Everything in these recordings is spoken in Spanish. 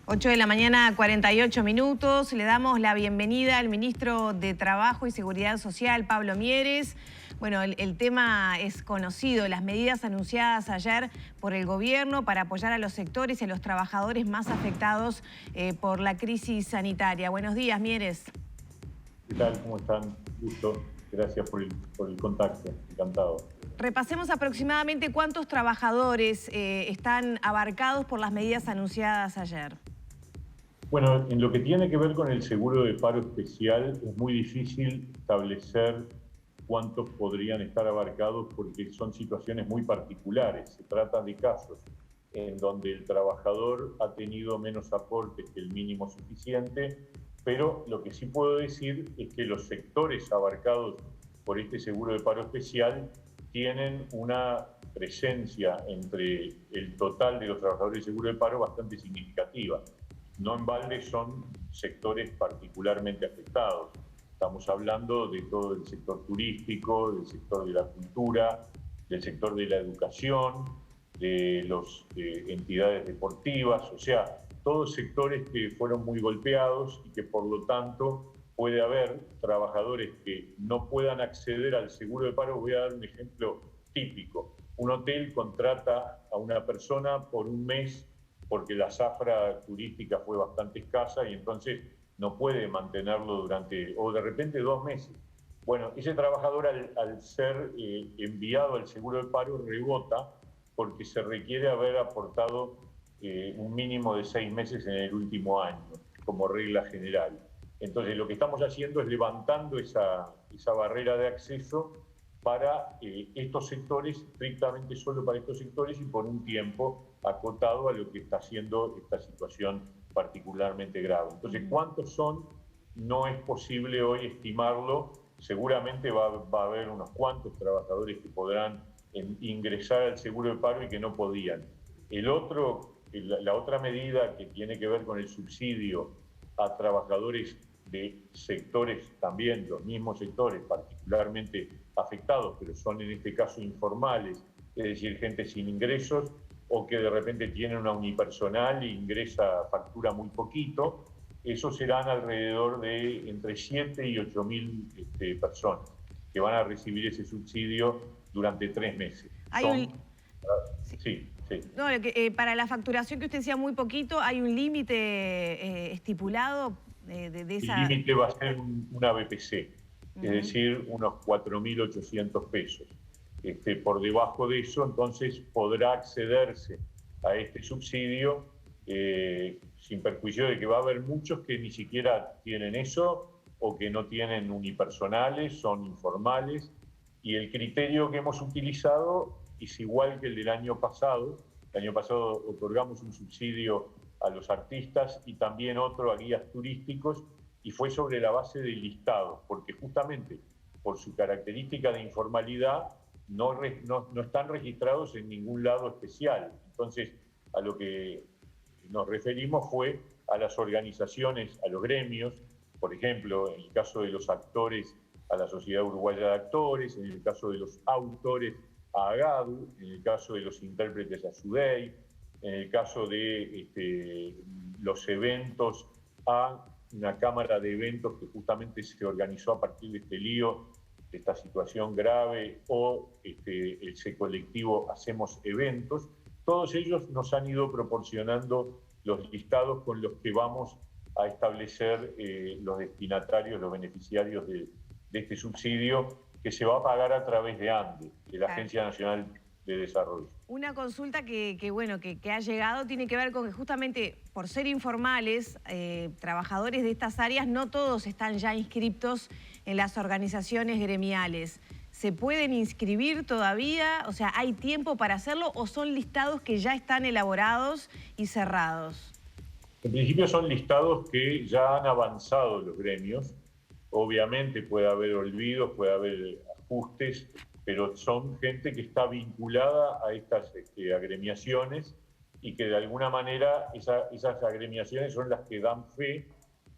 8 de la mañana, 48 minutos. Le damos la bienvenida al ministro de Trabajo y Seguridad Social, Pablo Mieres. Bueno, el tema es conocido, las medidas anunciadas ayer por el gobierno para apoyar a los sectores y a los trabajadores más afectados por la crisis sanitaria. Buenos días, Mieres. ¿Qué tal? ¿Cómo están? Gusto. Gracias por el contacto. Encantado. Repasemos aproximadamente cuántos trabajadores están abarcados por las medidas anunciadas ayer. Bueno, en lo que tiene que ver con el seguro de paro especial, es muy difícil establecer cuántos podrían estar abarcados porque son situaciones muy particulares. Se trata de casos en donde el trabajador ha tenido menos aportes que el mínimo suficiente, pero lo que sí puedo decir es que los sectores abarcados por este seguro de paro especial tienen una presencia entre el total de los trabajadores de seguro de paro bastante significativa. No en balde son sectores particularmente afectados. Estamos hablando de todo el sector turístico, del sector de la cultura, del sector de la educación, de las entidades deportivas, o sea, todos sectores que fueron muy golpeados y que por lo tanto puede haber trabajadores que no puedan acceder al seguro de paro. Voy a dar un ejemplo típico. Un hotel contrata a una persona por un mes porque la zafra turística fue bastante escasa y entonces no puede mantenerlo durante, o de repente 2 meses. Bueno, ese trabajador al ser enviado al seguro de paro rebota porque se requiere haber aportado un mínimo de 6 meses en el último año, como regla general. Entonces lo que estamos haciendo es levantando esa barrera de acceso para estos sectores, estrictamente solo para estos sectores y por un tiempo acotado a lo que está haciendo esta situación particularmente grave. Entonces, ¿cuántos son? No es posible hoy estimarlo. Seguramente va a haber unos cuantos trabajadores que podrán ingresar al seguro de paro y que no podían. La otra medida que tiene que ver con el subsidio a trabajadores de sectores también, los mismos sectores particularmente afectados, pero son en este caso informales, es decir, gente sin ingresos o que de repente tiene una unipersonal e ingresa, factura muy poquito. Esos serán alrededor de entre 7 y 8 mil personas que van a recibir ese subsidio durante 3 meses. Sí. No, para la facturación que usted decía muy poquito, ¿hay un límite estipulado de esa...? El límite va a ser una BPC, es decir, unos 4.800 pesos. Por debajo de eso, entonces podrá accederse a este subsidio sin perjuicio de que va a haber muchos que ni siquiera tienen eso o que no tienen unipersonales, son informales. Y el criterio que hemos utilizado es igual que el del año pasado. El año pasado otorgamos un subsidio a los artistas y también otro a guías turísticos y fue sobre la base del listado, porque justamente por su característica de informalidad no están registrados en ningún lado especial. Entonces, a lo que nos referimos fue a las organizaciones, a los gremios, por ejemplo, en el caso de los actores, a la Sociedad Uruguaya de Actores, en el caso de los autores, a AGADU, en el caso de los intérpretes, a SUDEI, en el caso de los eventos, a una cámara de eventos que justamente se organizó a partir de este lío, de esta situación grave, o ese colectivo Hacemos Eventos. Todos ellos nos han ido proporcionando los listados con los que vamos a establecer los destinatarios, los beneficiarios de este subsidio que se va a pagar a través de ANDE, de la Agencia Nacional de Desarrollo. Una consulta que ha llegado tiene que ver con que justamente por ser informales, trabajadores de estas áreas, no todos están ya inscriptos en las organizaciones gremiales. ¿Se pueden inscribir todavía? O sea, ¿hay tiempo para hacerlo o son listados que ya están elaborados y cerrados? En principio son listados que ya han avanzado los gremios. Obviamente puede haber olvidos, puede haber ajustes, pero son gente que está vinculada a estas agremiaciones y que de alguna manera esas agremiaciones son las que dan fe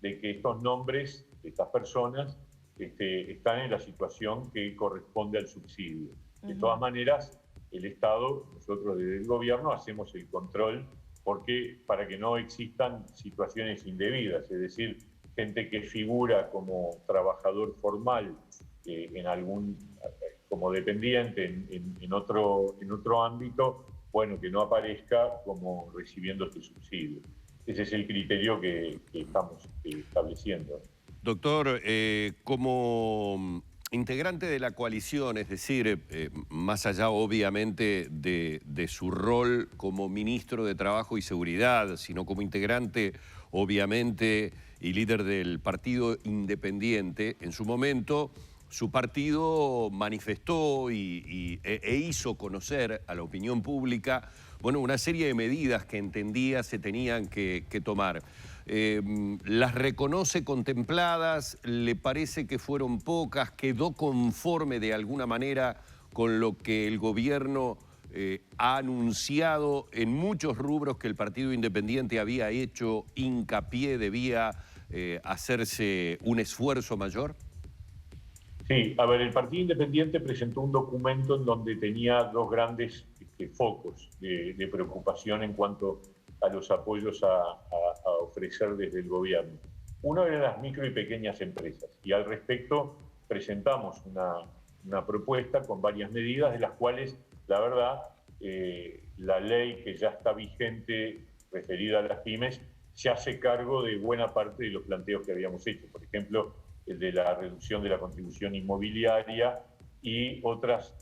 de que estos nombres de estas personas están en la situación que corresponde al subsidio. De todas maneras, el Estado, nosotros desde el gobierno hacemos el control porque para que no existan situaciones indebidas, es decir, gente que figura como trabajador formal como dependiente en otro ámbito, bueno, que no aparezca como recibiendo este subsidio. Ese es el criterio que estamos estableciendo. Doctor, como integrante de la coalición, es decir, más allá obviamente de su rol como ministro de Trabajo y Seguridad, sino como integrante obviamente y líder del Partido Independiente, en su momento su partido manifestó e hizo conocer a la opinión pública, bueno, una serie de medidas que entendía se tenían que tomar. ¿Las reconoce contempladas? ¿Le parece que fueron pocas? ¿Quedó conforme de alguna manera con lo que el gobierno ha anunciado en muchos rubros que el Partido Independiente había hecho hincapié, debía hacerse un esfuerzo mayor? Sí, a ver, el Partido Independiente presentó un documento en donde tenía dos grandes focos de preocupación en cuanto a los apoyos a ofrecer desde el gobierno. Uno era las micro y pequeñas empresas, y al respecto presentamos una propuesta con varias medidas, de las cuales, la verdad, la ley que ya está vigente referida a las pymes se hace cargo de buena parte de los planteos que habíamos hecho. Por ejemplo, el de la reducción de la contribución inmobiliaria y otros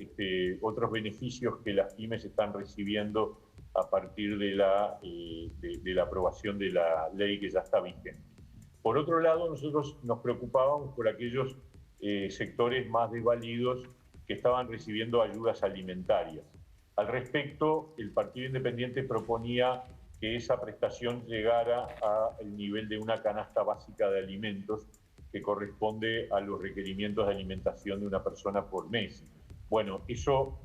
beneficios que las pymes están recibiendo a partir de la aprobación de la ley que ya está vigente. Por otro lado, nosotros nos preocupábamos por aquellos sectores más desvalidos que estaban recibiendo ayudas alimentarias. Al respecto, el Partido Independiente proponía que esa prestación llegara al nivel de una canasta básica de alimentos que corresponde a los requerimientos de alimentación de una persona por mes. Bueno, eso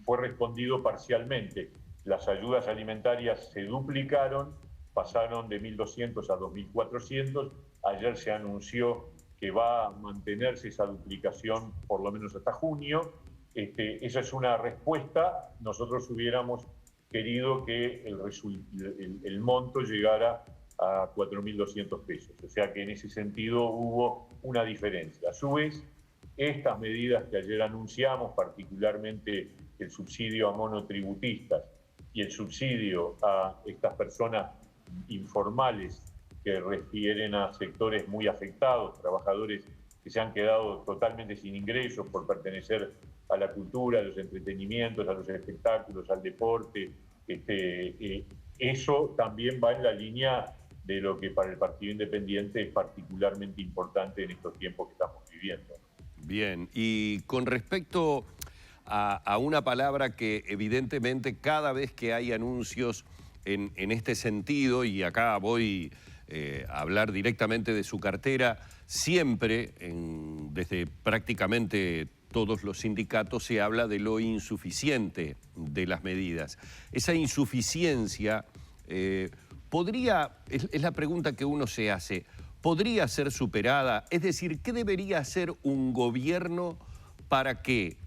fue respondido parcialmente. Las ayudas alimentarias se duplicaron, pasaron de 1.200 a 2.400. Ayer se anunció que va a mantenerse esa duplicación por lo menos hasta junio. Esa es una respuesta. Nosotros hubiéramos querido que el monto llegara a 4.200 pesos. O sea que en ese sentido hubo una diferencia. A su vez, estas medidas que ayer anunciamos, particularmente el subsidio a monotributistas y el subsidio a estas personas informales que refieren a sectores muy afectados, trabajadores que se han quedado totalmente sin ingresos por pertenecer a la cultura, a los entretenimientos, a los espectáculos, al deporte, eso también va en la línea de lo que para el Partido Independiente es particularmente importante en estos tiempos que estamos viviendo. Bien, y con respecto a una palabra que evidentemente cada vez que hay anuncios en este sentido, y acá voy a hablar directamente de su cartera, siempre, desde prácticamente todos los sindicatos, se habla de lo insuficiente de las medidas. Esa insuficiencia es la pregunta que uno se hace, ¿podría ser superada? Es decir, ¿qué debería hacer un gobierno para que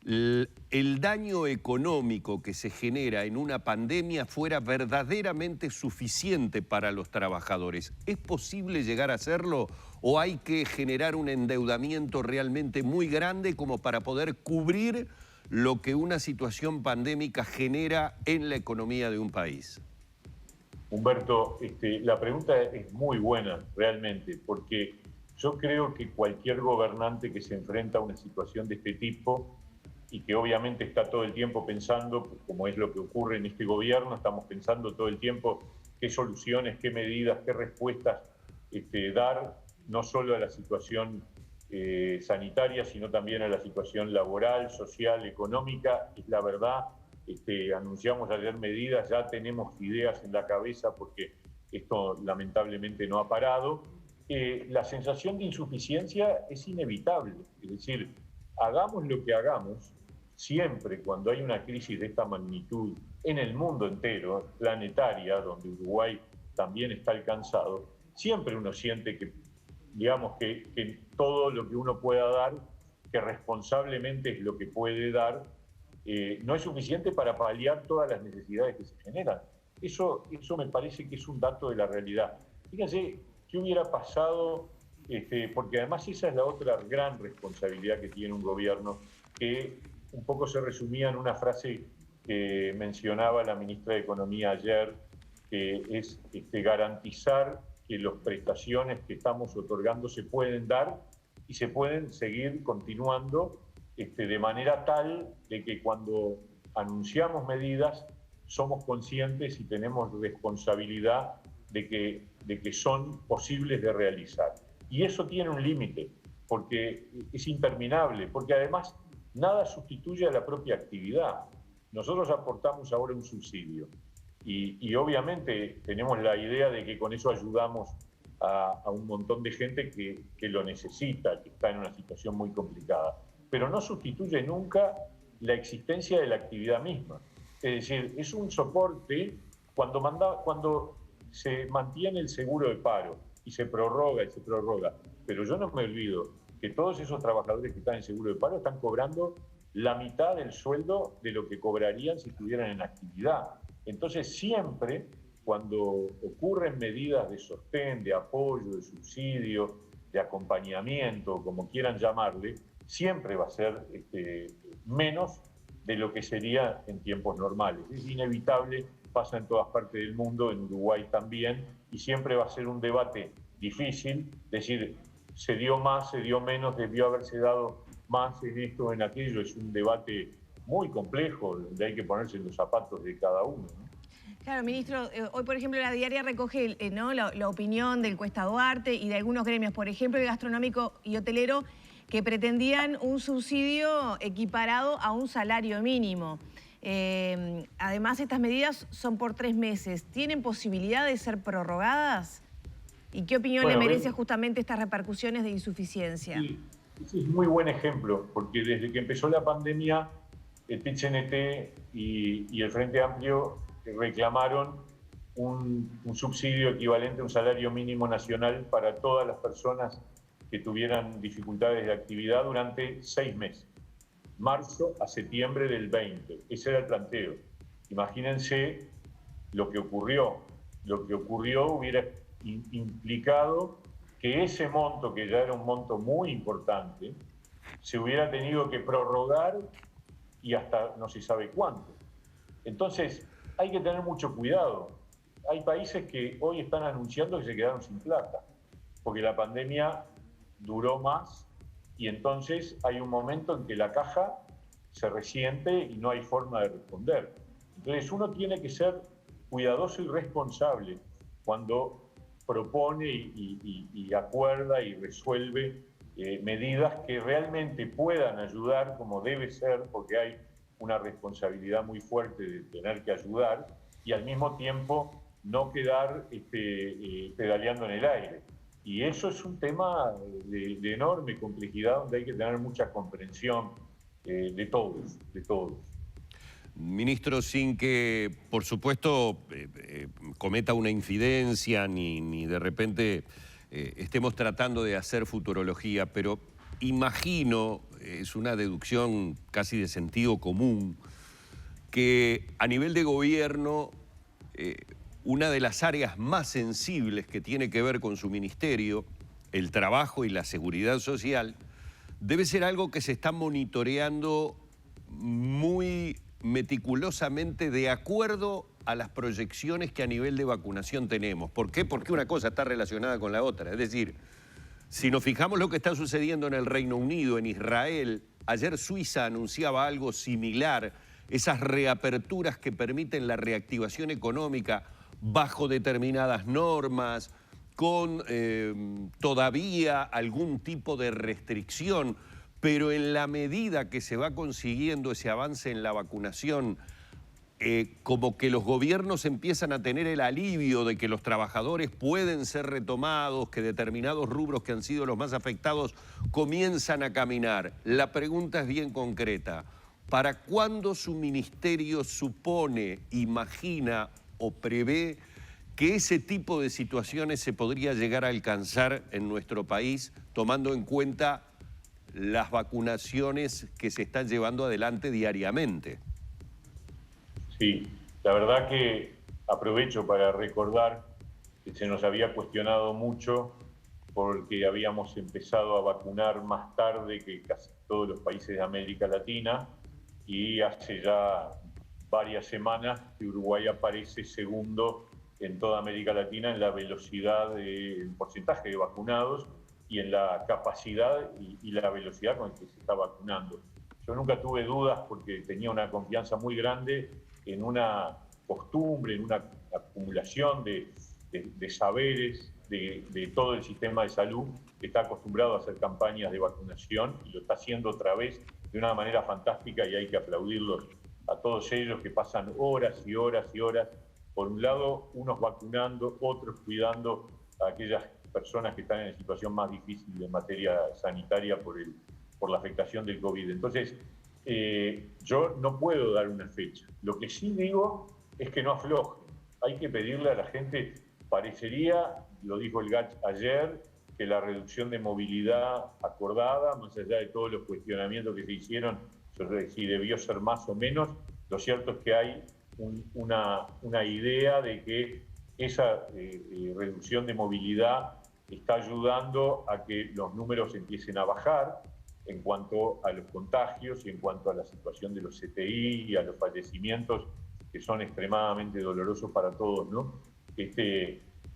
el daño económico que se genera en una pandemia fuera verdaderamente suficiente para los trabajadores? ¿Es posible llegar a hacerlo o hay que generar un endeudamiento realmente muy grande como para poder cubrir lo que una situación pandémica genera en la economía de un país? Humberto, la pregunta es muy buena realmente, porque yo creo que cualquier gobernante que se enfrenta a una situación de este tipo y que obviamente está todo el tiempo pensando, como es lo que ocurre en este gobierno, estamos pensando todo el tiempo qué soluciones, qué medidas, qué respuestas dar, no solo a la situación sanitaria, sino también a la situación laboral, social, económica. Es la verdad, anunciamos ayer medidas, ya tenemos ideas en la cabeza porque esto lamentablemente no ha parado. La sensación de insuficiencia es inevitable, es decir, hagamos lo que hagamos, siempre cuando hay una crisis de esta magnitud en el mundo entero, planetaria, donde Uruguay también está alcanzado, siempre uno siente que, digamos, que todo lo que uno pueda dar, que responsablemente es lo que puede dar, no es suficiente para paliar todas las necesidades que se generan. Eso me parece que es un dato de la realidad. Fíjense qué hubiera pasado, porque además esa es la otra gran responsabilidad que tiene un gobierno, que un poco se resumía en una frase que mencionaba la ministra de Economía ayer, que es garantizar que las prestaciones que estamos otorgando se pueden dar y se pueden seguir continuando de manera tal de que cuando anunciamos medidas somos conscientes y tenemos responsabilidad de que son posibles de realizar. Y eso tiene un límite, porque es interminable, porque además nada sustituye a la propia actividad. Nosotros aportamos ahora un subsidio y obviamente tenemos la idea de que con eso ayudamos a un montón de gente que lo necesita, que está en una situación muy complicada, pero no sustituye nunca la existencia de la actividad misma. Es decir, es un soporte cuando se mantiene el seguro de paro y se prorroga, pero yo no me olvido que todos esos trabajadores que están en seguro de paro están cobrando la mitad del sueldo de lo que cobrarían si estuvieran en actividad. Entonces siempre, cuando ocurren medidas de sostén, de apoyo, de subsidio, de acompañamiento, como quieran llamarle, siempre va a ser menos de lo que sería en tiempos normales. Es inevitable, pasa en todas partes del mundo, en Uruguay también, y siempre va a ser un debate difícil, decir, se dio más, se dio menos, debió haberse dado más en esto o en aquello. Es un debate muy complejo, donde hay que ponerse en los zapatos de cada uno, ¿no? Claro, ministro, hoy por ejemplo la diaria recoge ¿no? la opinión del Cuesta Duarte y de algunos gremios, por ejemplo el gastronómico y hotelero, que pretendían un subsidio equiparado a un salario mínimo. Además, estas medidas son por 3 meses. ¿Tienen posibilidad de ser prorrogadas? ¿Y qué opinión le merece justamente estas repercusiones de insuficiencia? Sí, ese es muy buen ejemplo, porque desde que empezó la pandemia, el PIT-CNT y el Frente Amplio reclamaron un subsidio equivalente a un salario mínimo nacional para todas las personas que tuvieran dificultades de actividad durante 6 meses, marzo a septiembre del 20. Ese era el planteo. Imagínense lo que ocurrió. Lo que ocurrió hubiera implicado que ese monto, que ya era un monto muy importante, se hubiera tenido que prorrogar y hasta no se sabe cuánto. Entonces, hay que tener mucho cuidado. Hay países que hoy están anunciando que se quedaron sin plata, porque la pandemia duró más y entonces hay un momento en que la caja se resiente y no hay forma de responder. Entonces uno tiene que ser cuidadoso y responsable cuando propone y acuerda y resuelve medidas que realmente puedan ayudar como debe ser, porque hay una responsabilidad muy fuerte de tener que ayudar y al mismo tiempo no quedar pedaleando en el aire. Y eso es un tema de enorme complejidad donde hay que tener mucha comprensión de todos. Ministro, sin que, por supuesto, cometa una infidencia ni de repente estemos tratando de hacer futurología, pero imagino, es una deducción casi de sentido común, que a nivel de gobierno una de las áreas más sensibles que tiene que ver con su ministerio, el trabajo y la seguridad social, debe ser algo que se está monitoreando muy meticulosamente de acuerdo a las proyecciones que a nivel de vacunación tenemos. ¿Por qué? Porque una cosa está relacionada con la otra. Es decir, si nos fijamos lo que está sucediendo en el Reino Unido, en Israel, ayer Suiza anunciaba algo similar, esas reaperturas que permiten la reactivación económica bajo determinadas normas, con todavía algún tipo de restricción, pero en la medida que se va consiguiendo ese avance en la vacunación, como que los gobiernos empiezan a tener el alivio de que los trabajadores pueden ser retomados, que determinados rubros que han sido los más afectados comienzan a caminar. La pregunta es bien concreta. ¿Para cuándo su ministerio supone, imagina o prevé que ese tipo de situaciones se podría llegar a alcanzar en nuestro país, tomando en cuenta las vacunaciones que se están llevando adelante diariamente? Sí, la verdad que aprovecho para recordar que se nos había cuestionado mucho porque habíamos empezado a vacunar más tarde que casi todos los países de América Latina, y hace ya varias semanas que Uruguay aparece segundo en toda América Latina en la velocidad, el porcentaje de vacunados y en la capacidad y la velocidad con la que se está vacunando. Yo nunca tuve dudas porque tenía una confianza muy grande en una costumbre, en una acumulación de saberes de todo el sistema de salud, que está acostumbrado a hacer campañas de vacunación y lo está haciendo otra vez de una manera fantástica, y hay que aplaudirlos a todos ellos que pasan horas y horas y horas, por un lado unos vacunando, otros cuidando a aquellas personas que están en situación más difícil en materia sanitaria por la afectación del COVID. Entonces, yo no puedo dar una fecha. Lo que sí digo es que no aflojen. Hay que pedirle a la gente, parecería, lo dijo el GACH ayer, que la reducción de movilidad acordada, más allá de todos los cuestionamientos que se hicieron sobre si debió ser más o menos, lo cierto es que hay una idea de que esa reducción de movilidad está ayudando a que los números empiecen a bajar en cuanto a los contagios y en cuanto a la situación de los CTI y a los fallecimientos, que son extremadamente dolorosos para todos, ¿no?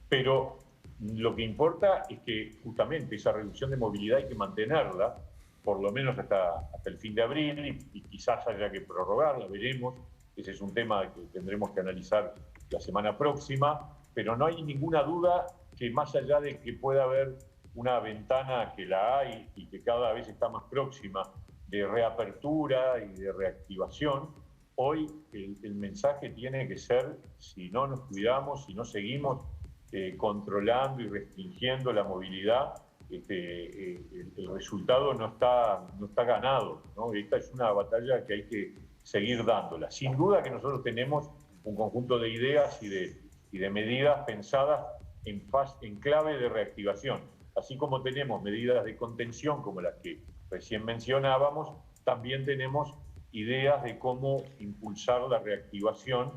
Pero lo que importa es que justamente esa reducción de movilidad hay que mantenerla, por lo menos hasta el fin de abril, y quizás haya que prorrogarla, veremos. Ese es un tema que tendremos que analizar la semana próxima, pero no hay ninguna duda que más allá de que pueda haber una ventana, que la hay y que cada vez está más próxima, de reapertura y de reactivación, hoy el mensaje tiene que ser: si no nos cuidamos, si no seguimos controlando y restringiendo la movilidad, el resultado no está ganado, ¿no? Esta es una batalla que hay que seguir dándola. Sin duda que nosotros tenemos un conjunto de ideas y de medidas pensadas en clave de reactivación. Así como tenemos medidas de contención como las que recién mencionábamos, también tenemos ideas de cómo impulsar la reactivación,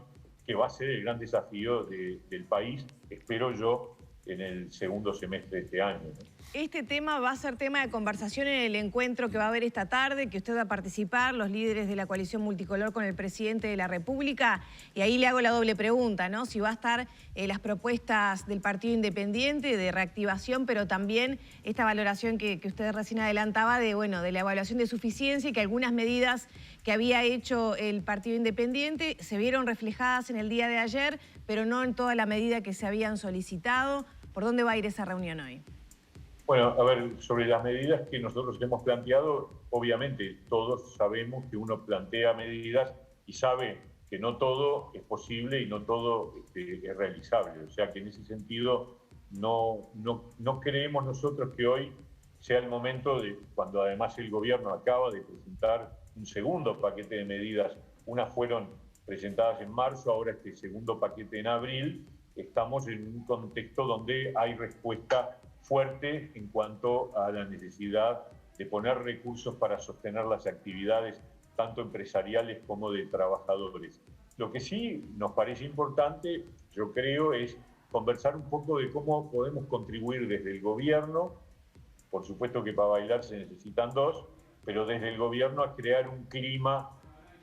que va a ser el gran desafío del país, espero yo, en el segundo semestre de este año, ¿no? Este tema va a ser tema de conversación en el encuentro que va a haber esta tarde, que usted va a participar, los líderes de la coalición multicolor, con el presidente de la República. Y ahí le hago la doble pregunta, ¿no? Si va a estar las propuestas del Partido Independiente de reactivación, pero también esta valoración que usted recién adelantaba de la evaluación de suficiencia, y que algunas medidas que había hecho el Partido Independiente se vieron reflejadas en el día de ayer, pero no en toda la medida que se habían solicitado. ¿Por dónde va a ir esa reunión hoy? Bueno, a ver, sobre las medidas que nosotros hemos planteado, obviamente todos sabemos que uno plantea medidas y sabe que no todo es posible y no todo es realizable. O sea que en ese sentido no creemos nosotros que hoy sea el momento de, cuando además el gobierno acaba de presentar un segundo paquete de medidas. Unas fueron presentadas en marzo, ahora este segundo paquete en abril. Estamos en un contexto donde hay respuesta fuerte en cuanto a la necesidad de poner recursos para sostener las actividades tanto empresariales como de trabajadores. Lo que sí nos parece importante, yo creo, es conversar un poco de cómo podemos contribuir desde el gobierno. Por supuesto que para bailar se necesitan dos, pero desde el gobierno a crear un clima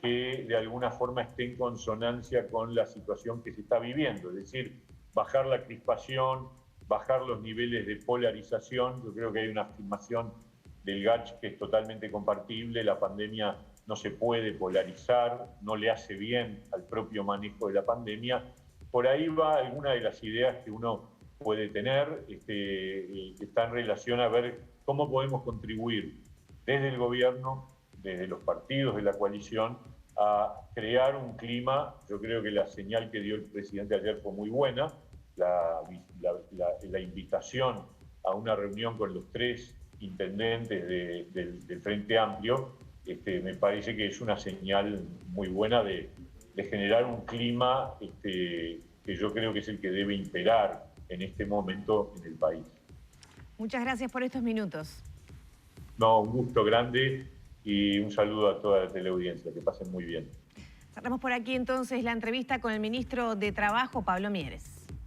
que de alguna forma esté en consonancia con la situación que se está viviendo, es decir, bajar la crispación, bajar los niveles de polarización. Yo creo que hay una afirmación del GACH que es totalmente compartible: la pandemia no se puede polarizar, no le hace bien al propio manejo de la pandemia. Por ahí va alguna de las ideas que uno puede tener, que está en relación a ver cómo podemos contribuir desde el gobierno, desde los partidos de la coalición, a crear un clima. Yo creo que la señal que dio el presidente ayer fue muy buena, la invitación a una reunión con los tres intendentes del Frente Amplio. Me parece que es una señal muy buena de generar un clima que yo creo que es el que debe imperar en este momento en el país. Muchas gracias por estos minutos. No, un gusto grande y un saludo a toda la teleaudiencia. Que pasen muy bien. Cerramos por aquí entonces la entrevista con el ministro de Trabajo, Pablo Mieres.